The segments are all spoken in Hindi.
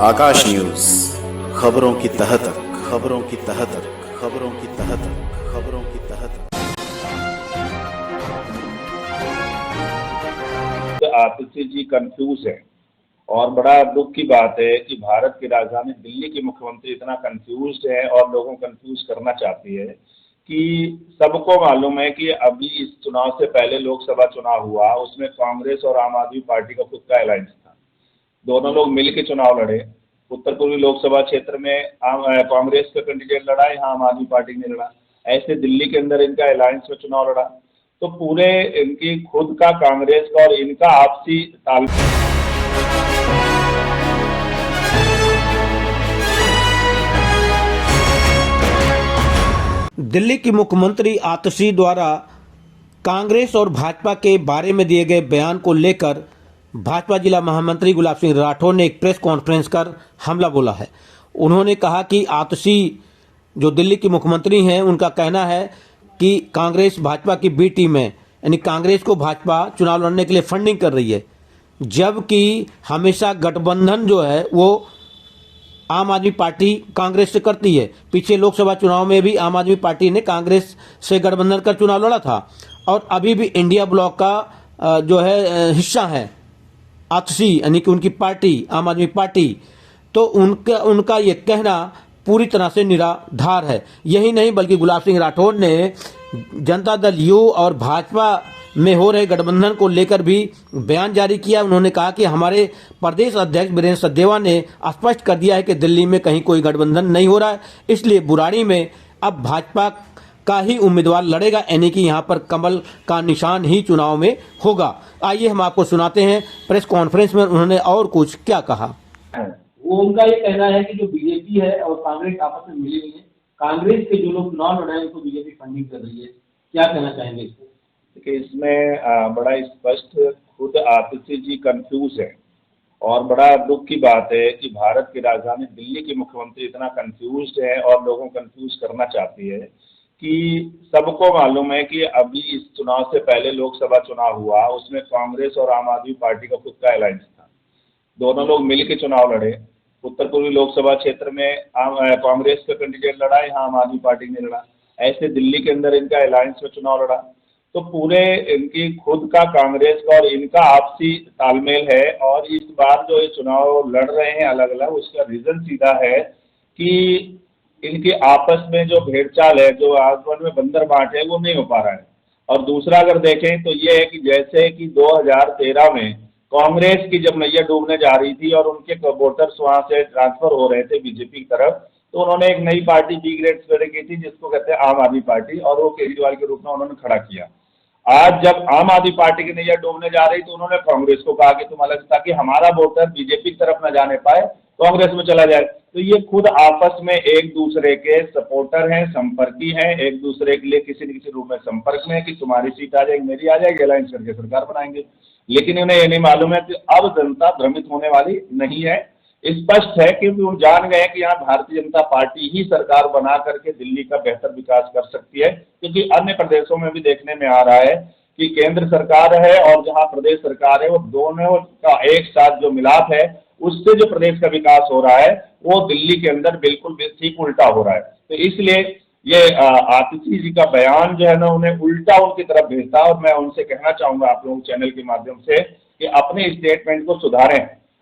आकाश न्यूज, खबरों की तह तक, खबरों की तह तक, खबरों की तह तक, खबरों की तह तक। आतिशी जी कंफ्यूज है और बड़ा दुख की बात है कि भारत की राजधानी दिल्ली के मुख्यमंत्री इतना कंफ्यूज है और लोगों को कंफ्यूज करना चाहती है कि सबको मालूम है कि अभी इस चुनाव से पहले लोकसभा चुनाव हुआ, उसमें कांग्रेस और आम आदमी पार्टी का खुद का अलायंस था। दोनों लोग मिल के चुनाव लड़े। उत्तर पूर्वी लोकसभा क्षेत्र में कांग्रेस का कैंडिडेट लड़ा, यहाँ आम आदमी पार्टी ने लड़ा। ऐसे दिल्ली के अंदर इनका अलायंस में चुनाव लड़ा, तो पूरे इनकी खुद का कांग्रेस का और इनका आपसी तालमेल। दिल्ली की मुख्यमंत्री आतिशी द्वारा कांग्रेस और भाजपा के बारे में दिए गए बयान को लेकर भाजपा जिला महामंत्री गुलाब सिंह राठौर ने एक प्रेस कॉन्फ्रेंस कर हमला बोला है। उन्होंने कहा कि आतिशी जो दिल्ली की मुख्यमंत्री हैं, उनका कहना है कि कांग्रेस भाजपा की बी टीम है, यानी कांग्रेस को भाजपा चुनाव लड़ने के लिए फंडिंग कर रही है, जबकि हमेशा गठबंधन जो है वो आम आदमी पार्टी कांग्रेस से करती है। पीछे लोकसभा चुनाव में भी आम आदमी पार्टी ने कांग्रेस से गठबंधन कर चुनाव लड़ा था और अभी भी इंडिया ब्लॉक का जो है हिस्सा है आतिशी, यानी कि उनकी पार्टी आम आदमी पार्टी। तो उनका ये कहना पूरी तरह से निराधार है। यही नहीं बल्कि गुलाब सिंह राठौर ने जनता दल यू और भाजपा में हो रहे गठबंधन को लेकर भी बयान जारी किया। उन्होंने कहा कि हमारे प्रदेश अध्यक्ष वीरेंद्र सचदेवा ने स्पष्ट कर दिया है कि दिल्ली में कहीं कोई गठबंधन नहीं हो रहा है, इसलिए बुराड़ी में अब भाजपा का ही उम्मीदवार लड़ेगा, यानी कि यहाँ पर कमल का निशान ही चुनाव में होगा। आइए हम आपको सुनाते हैं प्रेस कॉन्फ्रेंस में उन्होंने और कुछ क्या कहा। वो उनका ये कहना है कि जो बीजेपी है और कांग्रेस आपस में मिली हुई है, कांग्रेस के जो लोग चुनाव लड़ रहे हैं उनको बीजेपी फंडिंग कर रही है। क्या कहना चाहेंगे इसको? देखिए, इसमें बड़ा स्पष्ट खुद आतिशी जी कंफ्यूज है और बड़ा दुख की बात है कि भारत की राजधानी दिल्ली की मुख्यमंत्री इतना कंफ्यूज है और लोगों को कंफ्यूज करना चाहती है कि सबको मालूम है कि अभी इस चुनाव से पहले लोकसभा चुनाव हुआ, उसमें कांग्रेस और आम आदमी पार्टी का खुद का अलायंस था। दोनों लोग मिल के चुनाव लड़े। उत्तर पूर्वी लोकसभा क्षेत्र में कांग्रेस का कैंडिडेट लड़ा, यहाँ आम आदमी पार्टी ने लड़ा। ऐसे दिल्ली के अंदर इनका अलायंस में चुनाव लड़ा, तो पूरे इनकी खुद का कांग्रेस का और इनका आपसी तालमेल है। और इस बार जो ये चुनाव लड़ रहे हैं अलग अलग, उसका रीजन सीधा है कि इनके आपस में जो भेड़चाल है, जो आसमान में बंदर बांट है, वो नहीं हो पा रहा है। और दूसरा अगर देखें तो ये है कि जैसे कि 2013 में कांग्रेस की जब नैया डूबने जा रही थी और उनके वोटर्स वहां से ट्रांसफर हो रहे थे बीजेपी की तरफ, तो उन्होंने एक नई पार्टी बी ग्रेड खड़ी की थी जिसको कहते हैं आम आदमी पार्टी, और वो केजरीवाल के रूप में उन्होंने खड़ा किया। आज जब आम आदमी पार्टी की नैया डूबने जा रही तो उन्होंने कांग्रेस को कहा कि तुम अलग, ताकि हमारा वोटर बीजेपी की तरफ न जाने पाए, कांग्रेस में चला जाए। तो ये खुद आपस में एक दूसरे के सपोर्टर हैं, संपर्की हैं, एक दूसरे के लिए किसी न किसी रूप में संपर्क में है कि तुम्हारी सीट आ जाएगी, मेरी आ जाएगी, अलायंस करके सरकार बनाएंगे। लेकिन उन्हें ये नहीं मालूम है कि अब जनता भ्रमित होने वाली नहीं है। स्पष्ट है कि वो जान गए कि यहाँ भारतीय जनता पार्टी ही सरकार बना करके दिल्ली का बेहतर विकास कर सकती है, क्योंकि अन्य प्रदेशों में भी देखने में आ रहा है कि केंद्र सरकार है और जहाँ प्रदेश सरकार है, वो दोनों का एक साथ जो मिलाप है, उससे जो प्रदेश का विकास हो रहा है वो दिल्ली के अंदर बिल्कुल ठीक उल्टा हो रहा है। तो इसलिए ये आतिशी जी का बयान जो है ना, उन्हें उल्टा उनकी तरफ भेजता है। और मैं उनसे कहना चाहूंगा आप लोगों चैनल के माध्यम से कि अपने स्टेटमेंट को सुधारें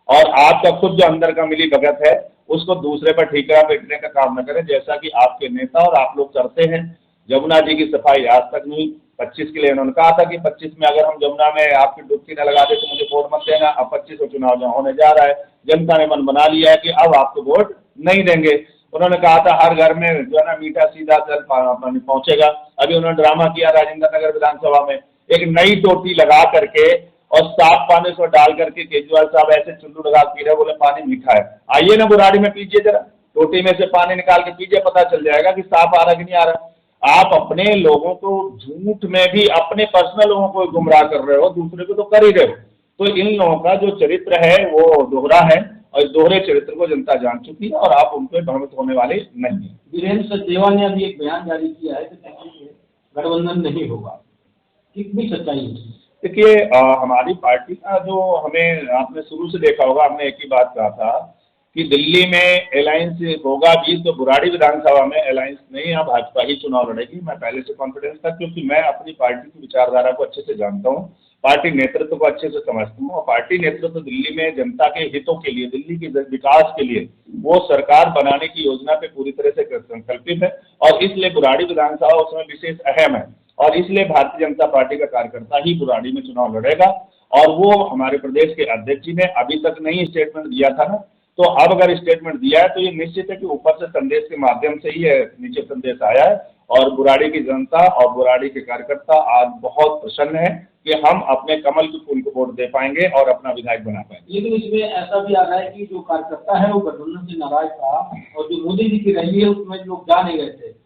और आपका खुद जो अंदर का मिली भगत है उसको दूसरे पर ठीकरा बैठने का काम न करें, जैसा कि आपके नेता और आप लोग करते हैं। जमुना जी की सफाई आज तक नहीं, 25 के लिए उन्होंने कहा था कि 25 में अगर हम जमुना में आपकी डुबकी न लगा दे तो मुझे वोट मत देना। अब 25 को चुनाव जहाँ होने जा रहा है, जनता ने मन बना लिया है कि अब आपको वोट नहीं देंगे। उन्होंने कहा था हर घर में जो है ना मीठा सीधा जल पानी पहुंचेगा। अभी उन्होंने ड्रामा किया राजेंद्र नगर विधानसभा में, एक नई टोटी लगा करके और साफ पानी उसमें डाल करके केजरीवाल साहब ऐसे चुल्लू लगा पी रहे, बोले पानी मीठा है। आइए ना बुराड़ी में पीजिए, जरा टोटी में से पानी निकाल के पीजिए, पता चल जाएगा कि साफ आ रहा कि नहीं आ रहा। आप अपने लोगों को झूठ में भी अपने पर्सनल लोगों को गुमराह कर रहे हो, दूसरे को तो कर ही रहे हो। तो इन लोगों का जो चरित्र है वो दोहरा है और इस दोहरे चरित्र को जनता जान चुकी है और आप उन पर भ्रमित होने वाले नहीं है। वीरेंद्र सचदेवा ने अभी एक बयान जारी किया है कि गठबंधन नहीं होगा, कितनी सच्चाई है? देखिए, हमारी पार्टी का जो हमें आपने शुरू से देखा होगा, हमने एक ही बात कहा था कि दिल्ली में अलायंस होगा भी तो बुराड़ी विधानसभा में अलायंस नहीं, यहाँ भाजपा ही चुनाव लड़ेगी। मैं पहले से कॉन्फिडेंस था, क्योंकि मैं अपनी पार्टी की विचारधारा को अच्छे से जानता हूँ, पार्टी नेतृत्व को अच्छे से समझता हूँ, और पार्टी नेतृत्व दिल्ली में जनता के हितों के लिए, दिल्ली के विकास के लिए वो सरकार बनाने की योजना पे पूरी तरह से संकल्पित है। और इसलिए बुराड़ी विधानसभा उसमें विशेष अहम है, और इसलिए भारतीय जनता पार्टी का कार्यकर्ता ही बुराड़ी में चुनाव लड़ेगा। और वो हमारे प्रदेश के अध्यक्ष जी ने अभी तक नहीं स्टेटमेंट दिया था ना, तो अब अगर स्टेटमेंट दिया है तो ये निश्चित है कि ऊपर से संदेश के माध्यम से ही है, नीचे संदेश आया है। और बुराड़ी की जनता और बुराड़ी के कार्यकर्ता आज बहुत प्रसन्न है कि हम अपने कमल के फूल को वोट दे पाएंगे और अपना विधायक बना पाएंगे। लेकिन इसमें ऐसा भी आ रहा है कि जो कार्यकर्ता है वो गठबंधन से नाराज था, और जो मोदी जी की रैली है उसमें लोग जा नहीं रहे थे।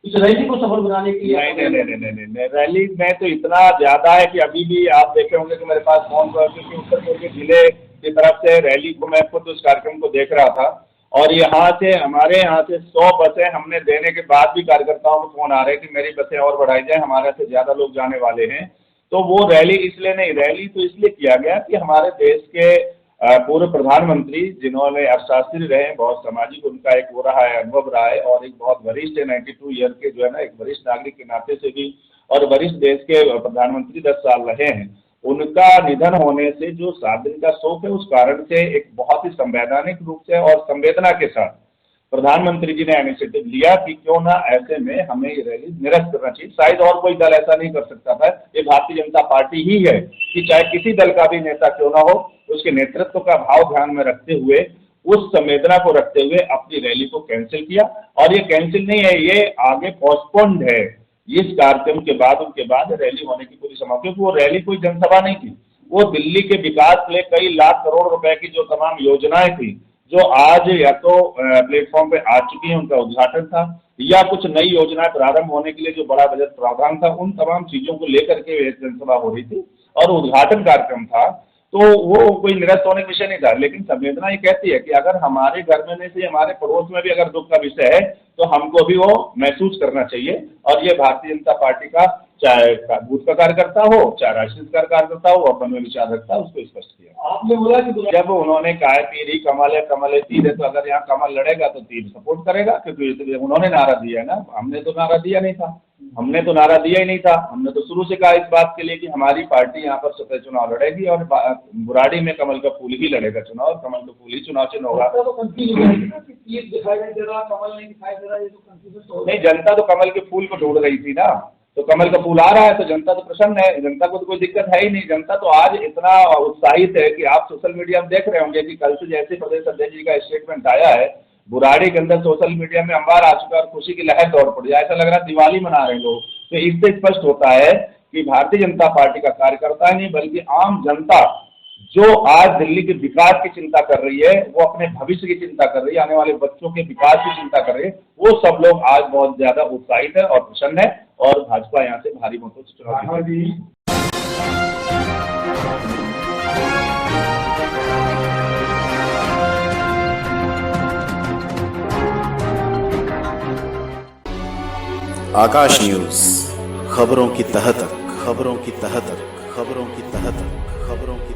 इस रैली को सफल बनाने के लिए नहीं, रैली में तो इतना ज्यादा है कि अभी भी आप देखे होंगे कि मेरे पास फोन पर, क्योंकि उत्तर पूर्व जिले की तरफ से रैली को, मैं खुद उस कार्यक्रम को देख रहा था, और यहाँ से हमारे यहाँ से 100 बसें हमने देने के बाद भी कार्यकर्ताओं को फोन आ रहे हैं कि मेरी बसें और बढ़ाई जाए, हमारे से ज्यादा लोग जाने वाले हैं। तो वो रैली इसलिए नहीं, रैली तो इसलिए किया गया कि हमारे देश के पूर्व प्रधानमंत्री जिन्होंने अर्थशास्त्री रहे, बहुत सामाजिक उनका एक वो रहा है, अनुभव रहा है, और एक बहुत वरिष्ठ है, 92 ईयर के जो है ना, एक वरिष्ठ नागरिक के नाते से भी, और वरिष्ठ देश के प्रधानमंत्री 10 साल रहे हैं, उनका निधन होने से जो 7 दिन का शोक है, उस कारण से एक बहुत ही संवैधानिक रूप से और संवेदना के साथ प्रधानमंत्री जी ने इनिशिएटिव लिया कि क्यों ना ऐसे में हमें ये रैली निरस्त करना चाहिए। शायद और कोई दल ऐसा नहीं कर सकता था, ये भारतीय जनता पार्टी ही है कि चाहे किसी दल का भी नेता क्यों ना हो, उसके नेतृत्व का भाव ध्यान में रखते हुए, उस संवेदना को रखते हुए अपनी रैली को कैंसिल किया। और ये कैंसिल नहीं है, ये आगे पोस्टपोन्ड है। इस कार्यक्रम के बाद, उनके बाद रैली होने की पूरी संभावना, क्योंकि वो रैली कोई जनसभा नहीं थी, वो दिल्ली के विकास के लिए कई लाख करोड़ रुपए की जो तमाम योजनाएं थी, जो आज या तो प्लेटफॉर्म पे आ चुकी हैं, उनका उद्घाटन था, या कुछ नई योजनाएं प्रारंभ होने के लिए जो बड़ा बजट प्रावधान था, उन तमाम चीजों को लेकर के जनसभा हो रही थी और उद्घाटन कार्यक्रम था। तो वो कोई निरस्त होने का विषय नहीं था। लेकिन संवेदना ये कहती है कि अगर हमारे घर में से, हमारे पड़ोस में भी अगर दुख का विषय है, तो हमको भी वो महसूस करना चाहिए। और ये भारतीय जनता पार्टी का, चाहे बूथ का कार्यकर्ता हो, चाहे राष्ट्रीय स्तर का कार्यकर्ता हो, अपन में विचार रखता है, उसको स्पष्ट किया। आपने बोला कि जब उन्होंने कहा तीर ही कमल है, कमल है तीर है, तो अगर यहाँ कमल लड़ेगा तो तीर सपोर्ट करेगा, क्योंकि उन्होंने नारा दिया है ना, हमने तो नारा दिया नहीं था, हमने तो नारा दिया ही नहीं था। हमने तो शुरू से कहा इस बात के लिए कि हमारी पार्टी यहाँ पर सतह चुनाव लड़ेगी, और बुराड़ी में कमल का फूल ही लड़ेगा चुनाव, और कमल का फूल ही चुनाव चिन्ह होगा। नहीं, जनता तो कमल के फूल को ढूंढ रही थी ना, तो कमल का फूल आ रहा है तो जनता तो प्रसन्न है, जनता को तो कोई दिक्कत है ही नहीं। जनता तो आज इतना उत्साहित है कि आप सोशल मीडिया में देख रहे होंगे कि कल से जैसे प्रदेश अध्यक्ष जी का स्टेटमेंट आया है, बुराड़ी के अंदर सोशल मीडिया में अंबार आ चुका है और खुशी की लहर दौड़ पड़ी है, ऐसा लग रहा है दिवाली मना रहे हैं लोग। तो इससे स्पष्ट होता है कि भारतीय जनता पार्टी का कार्यकर्ता नहीं, बल्कि आम जनता जो आज दिल्ली के विकास की चिंता कर रही है, वो अपने भविष्य की चिंता कर रही है, आने वाले बच्चों के विकास की चिंता कर रही है, वो सब लोग आज बहुत ज्यादा उत्साहित है और प्रसन्न है, और भाजपा यहाँ से भारी मतों से चुनाव जीतेगी। आकाश न्यूज, खबरों की तह तक, खबरों की तह तक, खबरों की तह तक, खबरों की